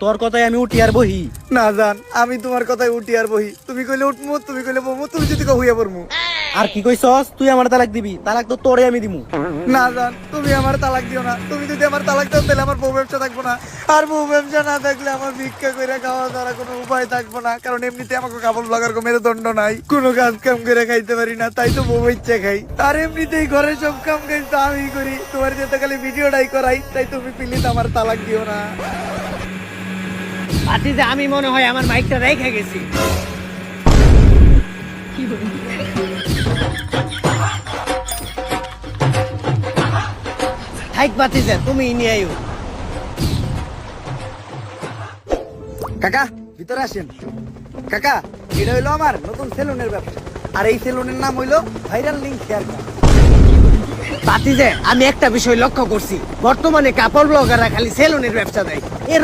তোর কথাই আমি উঠি আর বহি। না জান, আমি তোমার কথাই উঠি আর বহি। তুমি কইলে উঠমু, তুমি কইলে বমু, তুমি যদি কও হইয়া পড়মু। আর কি কইছস? তুই আমার তালাক দিবি? তালাক তো তোরে আমি দিমু। না জান, তুমি আমার তালাক দিও না। তুমি যদি আমার তালাক দাও তাহলে আমার বউ ব্যবসা থাকবো না। আর বউ ব্যবসা না থাকলে আমার ভিক্ষা করে খাওয়া ছাড়া কোনো উপায় থাকবো না। কারণ এমনিতে আমাকে কাপড় লাগার কোনো মেরুদণ্ড নাই, কোনো কাজ কাম করে খাইতে পারি না, তাই তো বউ ইচ্ছা খাই। আর এমনিতেই ঘরের সব কাম কাজ তো আমি করি, তোমার যেতে খালি ভিডিওটাই করাই। তাই তুমি প্লিজ আমার তালাক দিও না। ভাতিজা, আমি মনে হয় আমার মাইকটা রেখে গেছি। থাইক ভাতিজা, তুমি নিয়ে আইও। কাকা ভিতরে আসেন। কাকা, এটা হইলো আমার নতুন সেলুনের ব্যবসা। আর এই সেলুনের নাম হইলো ভাইরাল লিঙ্ক হেয়ার কাট। ভাতিজা, আমি একটা বিষয় লক্ষ্য করছি, বর্তমানে কাপড় ব্লগাররা খালি সেলুনের ব্যবসা দেয়। এর